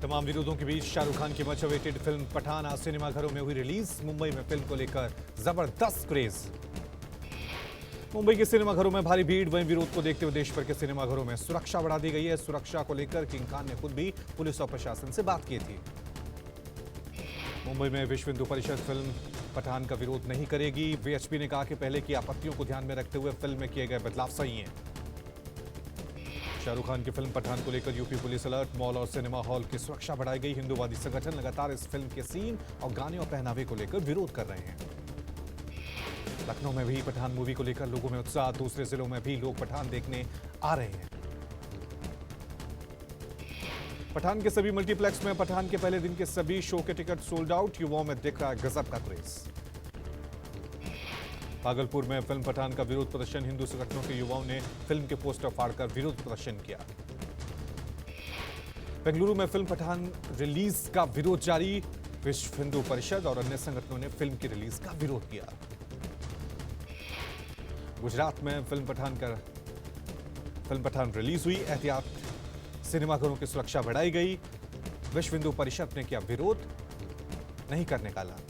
तमाम विरोधों के बीच शाहरुख खान की मच अवेटेड फिल्म पठान आज सिनेमाघरों में हुई रिलीज। मुंबई में फिल्म को लेकर जबरदस्त क्रेज। मुंबई के सिनेमाघरों में भारी भीड़, वहीं विरोध को देखते हुए देश भर के सिनेमाघरों में सुरक्षा बढ़ा दी गई है। सुरक्षा को लेकर किंग खान ने खुद भी पुलिस और प्रशासन से बात की थी। मुंबई में विश्व हिंदू परिषद फिल्म पठान का विरोध नहीं करेगी। वीएचपी ने कहा कि पहले की आपत्तियों को ध्यान में रखते हुए फिल्म में किए गए बदलाव सही हैं। शाहरुख खान की फिल्म पठान को लेकर यूपी पुलिस अलर्ट, मॉल और सिनेमा हॉल की सुरक्षा बढ़ाई गई। हिंदूवादी संगठन लगातार इस फिल्म के सीन और गाने और पहनावे को लेकर विरोध कर रहे हैं। लखनऊ में भी पठान मूवी को लेकर लोगों में उत्साह, दूसरे जिलों में भी लोग पठान देखने आ रहे हैं। पठान के सभी मल्टीप्लेक्स में पठान के पहले दिन के सभी शो के टिकट सोल्ड आउट। युवाओं में दिख रहा है गजब का क्रेज। भागलपुर में फिल्म पठान का विरोध प्रदर्शन, हिंदू संगठनों के युवाओं ने फिल्म के पोस्टर फाड़कर विरोध प्रदर्शन किया। बेंगलुरु में फिल्म पठान रिलीज का विरोध जारी, विश्व हिंदू परिषद और अन्य संगठनों ने फिल्म की रिलीज का विरोध किया। गुजरात में फिल्म पठान रिलीज हुई, एहतियात सिनेमाघरों की सुरक्षा बढ़ाई गई। विश्व हिंदू परिषद ने किया विरोध, नहीं करने का ऐलान।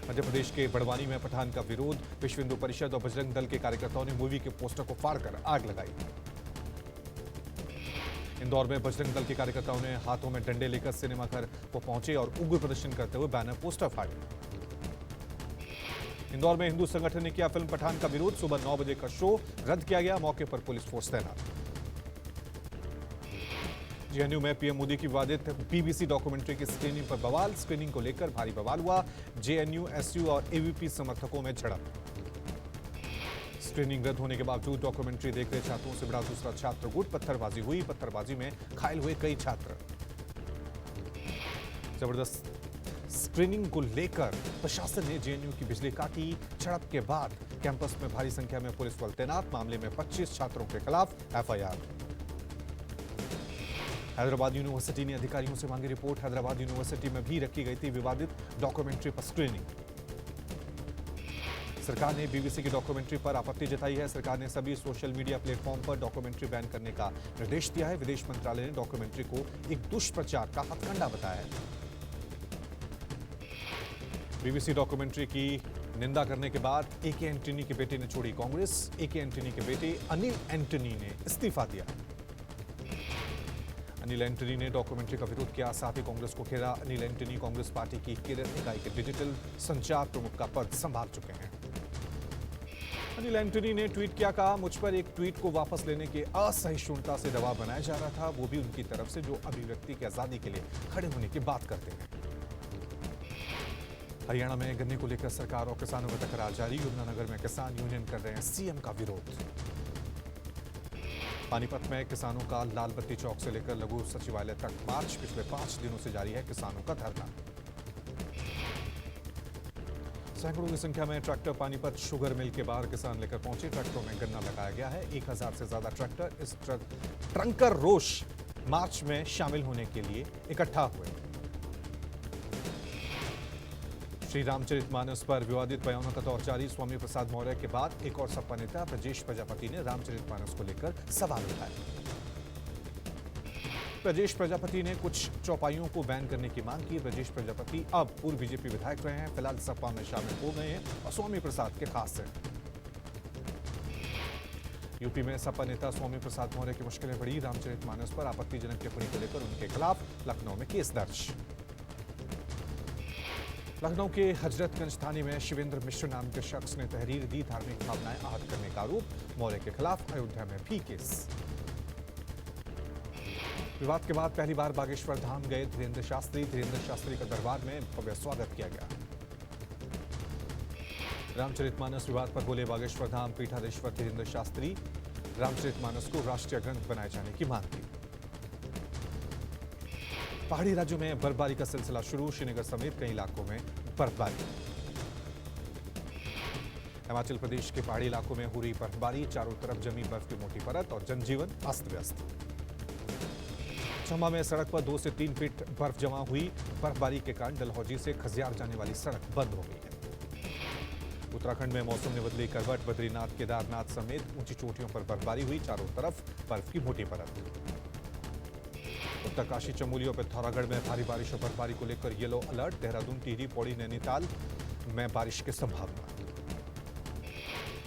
मध्य प्रदेश के बड़वानी में पठान का विरोध, विश्व हिंदू परिषद और बजरंग दल के कार्यकर्ताओं ने मूवी के पोस्टर को फाड़कर आग लगाई। इंदौर में बजरंग दल के कार्यकर्ताओं ने हाथों में डंडे लेकर सिनेमाघर को पहुंचे और उग्र प्रदर्शन करते हुए बैनर पोस्टर फाड़े। इंदौर में हिंदू संगठन ने किया फिल्म पठान का विरोध, सुबह 9 बजे का शो रद्द किया गया, मौके पर पुलिस फोर्स तैनात। जेएनयू में पीएम मोदी की विवादित बीबीसी डॉक्यूमेंट्री की स्क्रीनिंग पर बवाल, स्क्रीनिंग को लेकर भारी बवाल हुआ। जेएनयू, एसयू और एबीवीपी समर्थकों में झड़प। स्क्रीनिंग रद्द होने के बावजूद डॉक्यूमेंट्री देख रहे छात्रों से भिड़ा दूसरा छात्र गुट, पत्थरबाजी हुई। पत्थरबाजी में घायल हुए कई छात्र। जबरदस्त स्क्रीनिंग को लेकर प्रशासन ने जेएनयू की बिजली काटी। झड़प के बाद कैंपस में भारी संख्या में पुलिस बल तैनात। मामले में 25 छात्रों के खिलाफ एफआईआर। हैदराबाद यूनिवर्सिटी ने अधिकारियों से मांगी रिपोर्ट। हैदराबाद यूनिवर्सिटी में भी रखी गई थी विवादित डॉक्यूमेंट्री पर स्क्रीनिंग। सरकार ने बीबीसी की डॉक्यूमेंट्री पर आपत्ति जताई है। सरकार ने सभी सोशल मीडिया प्लेटफॉर्म पर डॉक्यूमेंट्री बैन करने का निर्देश दिया है। विदेश मंत्रालय ने डॉक्यूमेंट्री को एक दुष्प्रचार का हथकंडा बताया है। बीबीसी डॉक्यूमेंट्री की निंदा करने के बाद एके एंटनी के बेटे ने छोड़ी कांग्रेस। एके एंटनी के बेटे अनिल एंटनी ने इस्तीफा दिया। अनिल एंटनी ने डॉक्यूमेंट्री का विरोध किया, साथ ही कांग्रेस को घेरा। अनिल एंटनी कांग्रेस पार्टी की केरल इकाई के डिजिटल संचार प्रमुख का पद संभाल चुके हैं। अनिल एंटनी ने ट्वीट किया, कहा मुझ पर एक ट्वीट को वापस लेने के असहिष्णुता से दबाव बनाया जा रहा था, वो भी उनकी तरफ से जो अभिव्यक्ति की आजादी के लिए खड़े होने की बात करते हैं। हरियाणा में गन्ने को लेकर सरकार और किसानों में तकरार जारी। यमुनानगर में किसान यूनियन कर रहे हैं सीएम का विरोध। पानीपत में किसानों का लाल बत्ती चौक से लेकर लघु सचिवालय तक मार्च, पिछले 5 दिनों से जारी है किसानों का धरना। सैकड़ों की संख्या में ट्रैक्टर पानीपत शुगर मिल के बाहर किसान लेकर पहुंचे। ट्रैक्टरों में गन्ना लगाया गया है। 1000 से ज्यादा ट्रैक्टर इस ट्रंकर रोष मार्च में शामिल होने के लिए इकट्ठा हुए। श्री रामचरितमानस पर विवादित बयानों का दौर जारी। स्वामी प्रसाद मौर्य के बाद एक और सपा नेता ब्रजेश प्रजापति ने रामचरितमानस को लेकर सवाल उठाए। ब्रजेश प्रजापति ने कुछ चौपाइयों को बैन करने की मांग की। ब्रजेश प्रजापति अब पूर्व बीजेपी विधायक रहे हैं, फिलहाल सपा में शामिल हो गए हैं और स्वामी प्रसाद के खास हैं। यूपी में सपा नेता स्वामी प्रसाद मौर्य की मुश्किलें बढ़ी। रामचरितमानस पर आपत्तिजनक टिप्पणी को लेकर उनके खिलाफ लखनऊ में केस दर्ज। लखनऊ के हजरतगंज थाने में शिवेंद्र मिश्र नाम के शख्स ने तहरीर दी, धार्मिक भावनाएं आहत करने का आरोप। मौर्य के खिलाफ अयोध्या में भी केस। विवाद के बाद पहली बार बागेश्वर धाम गए धीरेन्द्र शास्त्री। धीरेन्द्र शास्त्री का दरबार में भव्य स्वागत किया गया। रामचरितमानस विवाद पर बोले बागेश्वर धाम पीठाधीश्वर धीरेन्द्र शास्त्री। रामचरितमानस को राष्ट्रीय ग्रंथ बनाए जाने की मांग की। पहाड़ी राज्यों में बर्फबारी का सिलसिला शुरू। श्रीनगर समेत कई इलाकों में बर्फबारी। हिमाचल प्रदेश के पहाड़ी इलाकों में हो रही बर्फबारी, चारों तरफ जमी बर्फ की मोटी परत और जनजीवन अस्त व्यस्त। चंबा में सड़क पर 2 से 3 फीट बर्फ जमा हुई। बर्फबारी के कारण डलहौजी से खजियार जाने वाली सड़क बंद हो गई है। उत्तराखंड में मौसम ने बदली करवट। बद्रीनाथ, केदारनाथ समेत ऊंची चोटियों पर बर्फबारी हुई, चारों तरफ बर्फ की मोटी परत। उत्तरकाशी, चमोली और पिथौरागढ़ में भारी बारिश और बर्फबारी को लेकर येलो अलर्ट। देहरादून, टिहरी, पौड़ी, नैनीताल में बारिश की संभावना।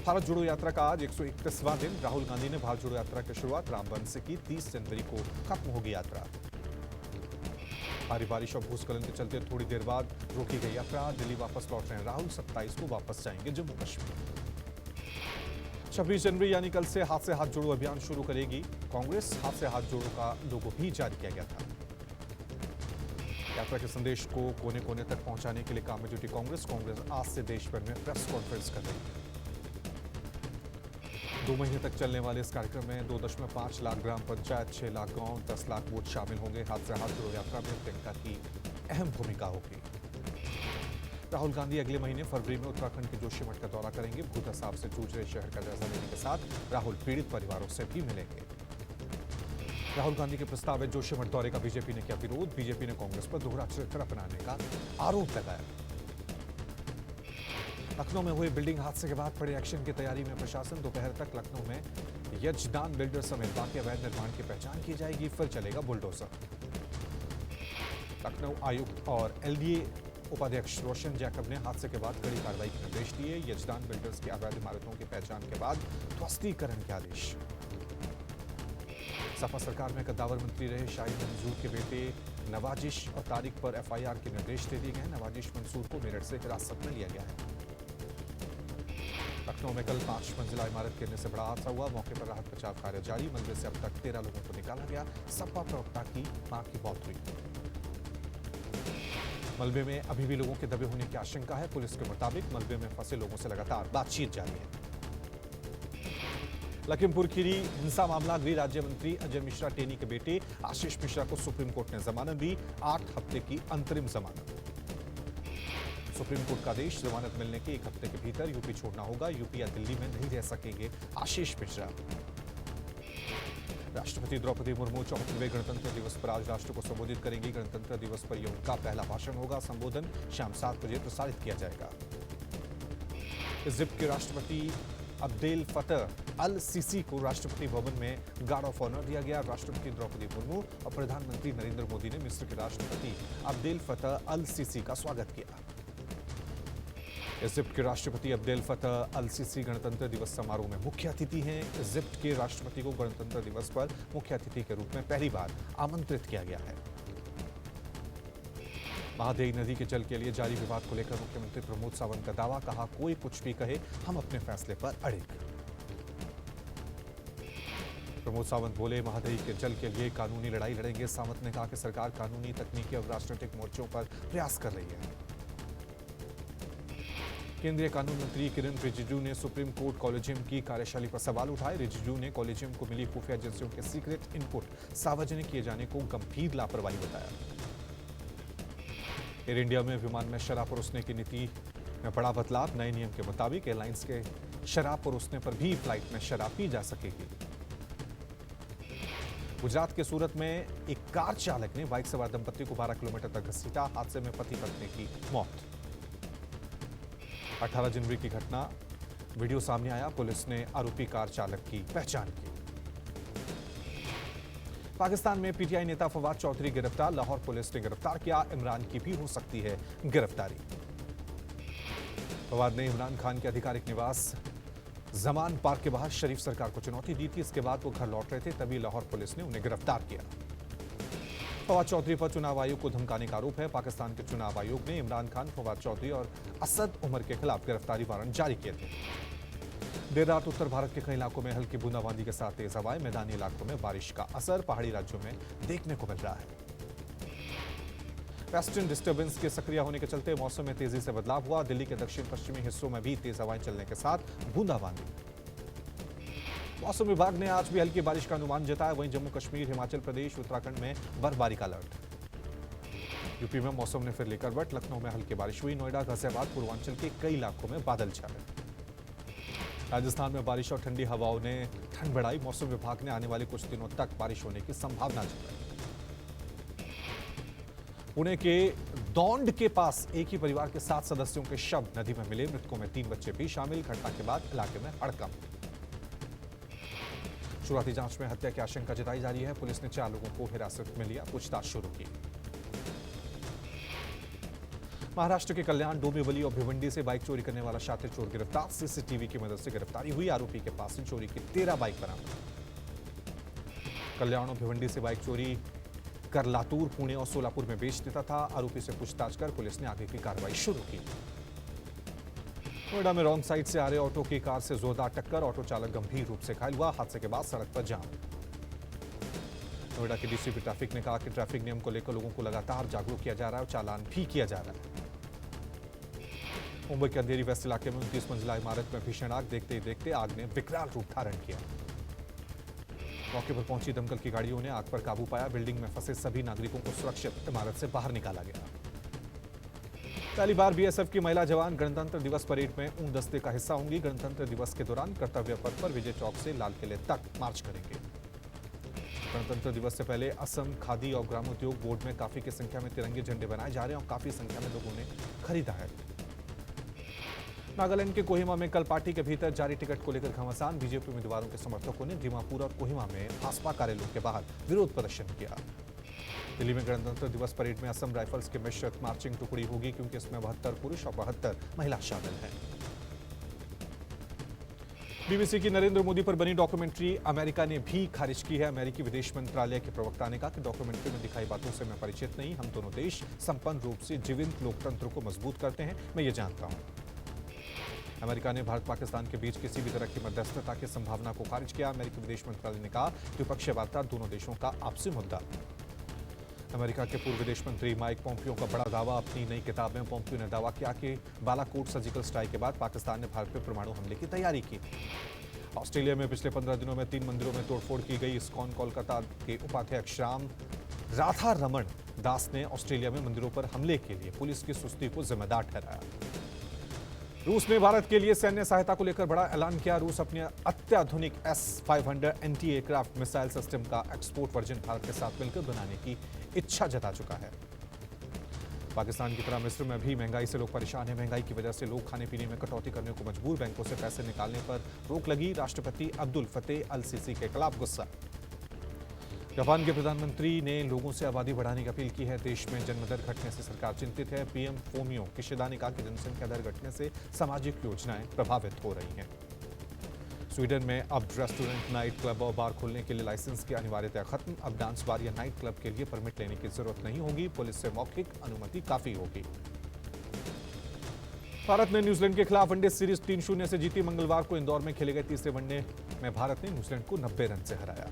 भारत जोड़ो यात्रा का आज 131वां दिन। राहुल गांधी ने भारत जोड़ो यात्रा की शुरुआत रामबन से की। 30 जनवरी को खत्म होगी यात्रा। भारी बारिश और भूस्खलन के चलते थोड़ी देर बाद रोकी गई यात्रा। दिल्ली वापस लौट रहे हैं राहुल। 27 को वापस जाएंगे जम्मू कश्मीर। 26 जनवरी यानी कल से हाथ से हाथ जोड़ो अभियान शुरू करेगी कांग्रेस। हाथ से हाथ जोड़ो का लोगो भी जारी किया गया था। यात्रा के संदेश को कोने कोने तक पहुंचाने के लिए काम में जुटी कांग्रेस आज से देश भर में प्रेस कॉन्फ्रेंस कर रही है। 2 महीने तक चलने वाले इस कार्यक्रम में 2.5 लाख ग्राम पंचायत, 6 लाख गांव, 10 लाख वोट शामिल होंगे। हाथ से हाथ जोड़ो यात्रा में प्रियंका की अहम भूमिका होगी। राहुल गांधी अगले महीने फरवरी में उत्तराखंड के जोशीमठ का दौरा करेंगे। भूतसाव से जूझ रहे शहर का जायजा लेने के साथ राहुल पीड़ित परिवारों से भी मिलेंगे। राहुल गांधी के प्रस्तावित जोशीमठ दौरे का बीजेपी ने किया विरोध। बीजेपी ने कांग्रेस पर दोहरा चरित्र अपनाने का आरोप लगाया। लखनऊ में हुए बिल्डिंग हादसे के बाद बड़े एक्शन की तैयारी में प्रशासन। दोपहर तक लखनऊ में यजदान बिल्डर समेत बाकी अवैध निर्माण की पहचान की जाएगी। फिर चलेगा बुलडोजर। लखनऊ आयुक्त और एलडीए उपाध्यक्ष रोशन जैकब ने हादसे के बाद कड़ी कार्रवाई के निर्देश दिए। यजदान बिल्डर्स की अवैध इमारतों की पहचान के बाद ध्वस्तीकरण के आदेश। सपा सरकार में कद्दावर मंत्री रहे शाहिद मंसूर के बेटे नवाजिश और तारिक पर एफआईआर के निर्देश दे दिए गए। नवाजिश मंसूर को मेरठ से हिरासत में लिया गया है। लखनऊ में कल 5 मंजिला इमारत गिरने से बड़ा हादसा हुआ। मौके पर राहत बचाव कार्य जारी। मलबे से अब तक 13 लोगों को निकाला गया। सपा प्रवक्ता की मां की मौत हुई। मलबे में अभी भी लोगों के दबे होने की आशंका है। पुलिस के मुताबिक मलबे में फंसे लोगों से लगातार बातचीत जारी है। लखीमपुर खीरी हिंसा मामला, गृह राज्य मंत्री अजय मिश्रा टेनी के बेटे आशीष मिश्रा को सुप्रीम कोर्ट ने जमानत दी। 8 हफ्ते की अंतरिम जमानत। सुप्रीम कोर्ट का आदेश, जमानत मिलने के 1 हफ्ते के भीतर यूपी छोड़ना होगा। यूपी या दिल्ली में नहीं रह सकेंगे आशीष मिश्रा। राष्ट्रपति द्रौपदी मुर्मू 74वें गणतंत्र दिवस पर आज राष्ट्र को संबोधित करेंगी। गणतंत्र दिवस पर यह उनका पहला भाषण होगा। संबोधन शाम 7 बजे प्रसारित किया जाएगा। इजिप्ट के राष्ट्रपति अब्देल फतह अल सीसी को राष्ट्रपति भवन में गार्ड ऑफ ऑनर दिया गया। राष्ट्रपति द्रौपदी मुर्मू और प्रधानमंत्री नरेंद्र मोदी ने मिस्र के राष्ट्रपति अब्देल फतह अल सीसी का स्वागत किया। इजिप्ट के राष्ट्रपति अब्देल फतह अल सीसी गणतंत्र दिवस समारोह में मुख्य अतिथि हैं। इजिप्ट के राष्ट्रपति को गणतंत्र दिवस पर मुख्य अतिथि के रूप में पहली बार आमंत्रित किया गया है। महादेई नदी के जल के लिए जारी विवाद को लेकर मुख्यमंत्री प्रमोद सावंत का दावा। कहा, कोई कुछ भी कहे, हम अपने फैसले पर अड़े। प्रमोद सावंत बोले, महादेई के जल के लिए कानूनी लड़ाई लड़ेंगे। सावंत ने कहा कि सरकार कानूनी, तकनीकी और राजनीतिक मोर्चों पर प्रयास कर रही है। केंद्रीय कानून मंत्री किरण रिजिजू ने सुप्रीम कोर्ट कॉलेजियम की कार्यशैली पर सवाल उठाए। रिजिजू ने कॉलेजियम को मिली खुफिया एजेंसियों के सीक्रेट इनपुट सार्वजनिक किए जाने को गंभीर लापरवाही बताया। एयर इंडिया में विमान में शराब परोसने की नीति में बड़ा बदलाव। नए नियम के मुताबिक एयरलाइंस के शराब परोसने पर भी फ्लाइट में शराब पी जा सकेगी। गुजरात के सूरत में एक कार चालक ने बाइक सवार दंपति को 12 किलोमीटर तक घसीटा। हादसे में पति पत्नी की मौत। 18 जनवरी की घटना, वीडियो सामने आया। पुलिस ने आरोपी कार चालक की पहचान की। पाकिस्तान में पीटीआई नेता फवाद चौधरी गिरफ्तार। लाहौर पुलिस ने गिरफ्तार किया। इमरान की भी हो सकती है गिरफ्तारी। फवाद ने इमरान खान के आधिकारिक निवास जमान पार्क के बाहर शरीफ सरकार को चुनौती दी थी। इसके बाद वो घर लौट रहे थे, तभी लाहौर पुलिस ने उन्हें गिरफ्तार किया। फवाद चौधरी पर चुनाव आयोग को धमकाने का आरोप है। पाकिस्तान के चुनाव आयोग ने इमरान खान, फवाद चौधरी और असद उमर के खिलाफ गिरफ्तारी वारंट जारी किए थे। देर रात उत्तर भारत के कई इलाकों में हल्की बूंदाबांदी के साथ तेज हवाएं। मैदानी इलाकों में बारिश का असर पहाड़ी राज्यों में देखने को मिल रहा है। वेस्टर्न डिस्टर्बेंस के सक्रिय होने के चलते मौसम में तेजी से बदलाव हुआ। दिल्ली के दक्षिण पश्चिमी हिस्सों में भी तेज हवाएं चलने के साथ बूंदाबांदी। मौसम विभाग ने आज भी हल्की बारिश का अनुमान जताया। वहीं जम्मू कश्मीर, हिमाचल प्रदेश, उत्तराखंड में बर्फबारी का अलर्ट। यूपी में मौसम ने फिर ली करवट। लखनऊ में हल्की बारिश हुई। नोएडा, गाजियाबाद, पूर्वांचल के कई इलाकों में बादल छाए। राजस्थान में बारिश और ठंडी हवाओं ने ठंड बढ़ाई। मौसम विभाग ने आने वाले कुछ दिनों तक बारिश होने की संभावना जताई। पुणे के दौंड के पास एक ही परिवार के 7 सदस्यों के शव नदी में मिले। मृतकों में 3 बच्चे भी शामिल। घटना के बाद इलाके में हड़कंप। शुरुआती जांच में हत्या की आशंका जताई जा रही है। पुलिस ने 4 लोगों को हिरासत में लिया, पूछताछ शुरू की। महाराष्ट्र के कल्याण, डोंबिवली और भिवंडी से बाइक चोरी करने वाला शातिर चोर गिरफ्तार। सीसीटीवी की मदद से गिरफ्तारी हुई। आरोपी के पास से चोरी की 13 बाइक बरामद। कल्याण और भिवंडी से बाइक चोरी कर लातूर, पुणे और सोलापुर में बेच देता था। आरोपी से पूछताछ कर पुलिस ने आगे की कार्रवाई शुरू की। नोएडा में रॉन्ग साइड से आ रहे ऑटो की कार से जोरदार टक्कर, ऑटो चालक गंभीर रूप से घायल हुआ। हादसे के बाद सड़क पर जाम। नोएडा के डीसीपी ट्रैफिक ने कहा कि ट्रैफिक नियम को लेकर लोगों को लगातार जागरूक किया जा रहा है और चालान भी किया जा रहा है। मुंबई के अंधेरी वेस्ट इलाके में 29 मंजिला इमारत में भीषण आग, देखते ही देखते आग ने विकराल रूप धारण किया। मौके पर पहुंची दमकल की गाड़ियों ने आग पर काबू पाया। बिल्डिंग में फंसे सभी नागरिकों को सुरक्षित इमारत से बाहर निकाला गया। पहली बार बीएसएफ की महिला जवान गणतंत्र दिवस परेड में ऊन दस्ते का हिस्सा होंगी। गणतंत्र दिवस के दौरान कर्तव्य पथ पर विजय चौक से लाल किले तक मार्च करेंगे। गणतंत्र दिवस से पहले असम खादी और ग्रामोद्योग बोर्ड में काफी की संख्या में तिरंगे झंडे बनाए जा रहे हैं और काफी संख्या में लोगों ने खरीदा है। नागालैंड के कोहिमा में कल पार्टी के भीतर जारी टिकट को लेकर घमासान। बीजेपी उम्मीदवारों के समर्थकों ने दीमापुर और कोहिमा में भाजपा कार्यालयों के बाहर विरोध प्रदर्शन किया। दिल्ली में गणतंत्र दिवस परेड में असम राइफल्स की मिश्रित मार्चिंग टुकड़ी होगी, क्योंकि इसमें 72 पुरुष और 72 महिला शामिल हैं। बीबीसी की नरेंद्र मोदी पर बनी डॉक्यूमेंट्री अमेरिका ने भी खारिज की है। अमेरिकी विदेश मंत्रालय के प्रवक्ता ने कहा कि डॉक्यूमेंट्री में दिखाई बातों से मैं परिचित नहीं। हम दोनों देश संपन्न रूप से जीवंत लोकतंत्र को मजबूत करते हैं, मैं ये जानता हूं। अमेरिका ने भारत पाकिस्तान के बीच किसी भी तरह की मध्यस्थता की संभावना को खारिज किया। अमेरिकी विदेश मंत्रालय ने कहा द्विपक्षीय वार्ता दोनों देशों का आपसी मुद्दा। अमेरिका के पूर्व विदेश मंत्री माइक पोम्पियो का बड़ा दावा। अपनी नई किताब में पोम्पियो ने दावा किया कि बालाकोट सर्जिकल स्ट्राइक के बाद पाकिस्तान ने भारत पर परमाणु हमले की तैयारी की। ऑस्ट्रेलिया में पिछले 15 दिनों में 3 मंदिरों में तोड़फोड़ की गई। इस्कॉन कोलकाता के उपाध्यक्ष राम राधा रमण दास ने ऑस्ट्रेलिया में मंदिरों पर हमले के लिए पुलिस की सुस्ती को जिम्मेदार ठहराया। रूस ने भारत के लिए सैन्य सहायता को लेकर बड़ा ऐलान किया। रूस अपने अत्याधुनिक S-500 anti aircraft missile system का एक्सपोर्ट वर्जन भारत के साथ मिलकर बनाने की इच्छा जता चुका है। पाकिस्तान की तरह मिस्र में भी महंगाई से लोग परेशान हैं। महंगाई की वजह से लोग खाने पीने में कटौती करने को मजबूर। बैंकों से पैसे निकालने पर रोक लगी। राष्ट्रपति अब्दुल फतेह अल सीसी के खिलाफ गुस्सा। जापान के प्रधानमंत्री ने लोगों से आबादी बढ़ाने की अपील की है। देश में जन्मदर घटने से सरकार चिंतित है। पीएम फोमियो किशिदा ने कहा कि जनसंख्या दर घटने से सामाजिक योजनाएं प्रभावित हो रही हैं। स्वीडन में अब रेस्टोरेंट, नाइट क्लब और बार खोलने के लिए लाइसेंस की अनिवार्यता खत्म। अब डांस बार या नाइट क्लब के लिए परमिट लेने की जरूरत नहीं होगी। पुलिस से मौखिक अनुमति काफी होगी। भारत ने न्यूजीलैंड के खिलाफ वनडे सीरीज 3-0 से जीती। मंगलवार को इंदौर में खेले गए तीसरे वनडे में भारत ने न्यूजीलैंड को 90 रन से हराया।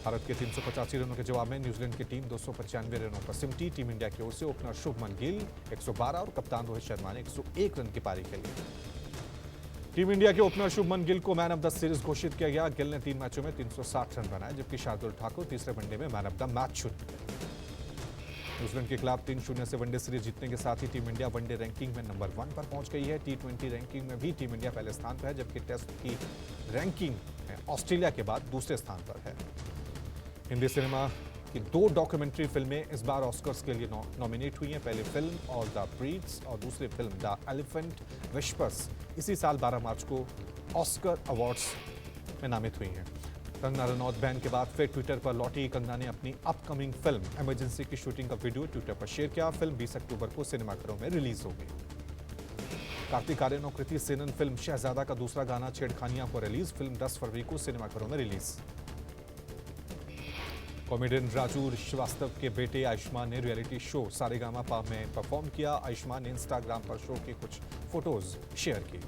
भारत के 385 रनों के जवाब में न्यूजीलैंड की टीम 295 रनों पर सिमटी। टीम इंडिया की ओर से ओपनर शुभमन गिल 112 और कप्तान रोहित शर्मा ने 101 रन की पारी खेली। टीम इंडिया के ओपनर शुभमन गिल को मैन ऑफ द सीरीज घोषित किया गया। गिल ने 3 मैचों में 360 रन बनाए, जबकि शार्दुल ठाकुर तीसरे वनडे में मैन ऑफ द मैच चुने। न्यूजीलैंड के खिलाफ 3-0 से वनडे सीरीज जीतने के साथ ही टीम इंडिया वनडे रैंकिंग में नंबर 1 पर पहुंच गई है। T20 रैंकिंग में भी टीम इंडिया पहले स्थान पर है, जबकि टेस्ट की रैंकिंग में ऑस्ट्रेलिया के बाद दूसरे स्थान पर है। हिंदी सिनेमा की 2 डॉक्यूमेंट्री फिल्में इस बार ऑस्कर्स के लिए नॉमिनेट हुई हैं। पहली फिल्म और द ब्रीड्स और दूसरी फिल्म द एलिफेंट विस्पर्स इसी साल 12 मार्च को ऑस्कर अवार्ड्स में नामित हुई हैं। कंगना रनौत बैन के बाद फिर ट्विटर पर लौटी। कंगना ने अपनी अपकमिंग फिल्म इमरजेंसी की शूटिंग का वीडियो ट्विटर पर शेयर किया। फिल्म 20 अक्टूबर को सिनेमाघरों में रिलीज होगी। कार्तिक आर्यन और कृति सेनन फिल्म शहजादा का दूसरा गाना छेड़खानियां को रिलीज। फिल्म 10 फरवरी को सिनेमाघरों में रिलीज। कॉमेडियन राजू श्रीवास्तव के बेटे आयुष्मान ने रियलिटी शो सारेगामापा में परफॉर्म किया। आयुष्मान ने इंस्टाग्राम पर शो की कुछ फोटोज शेयर की।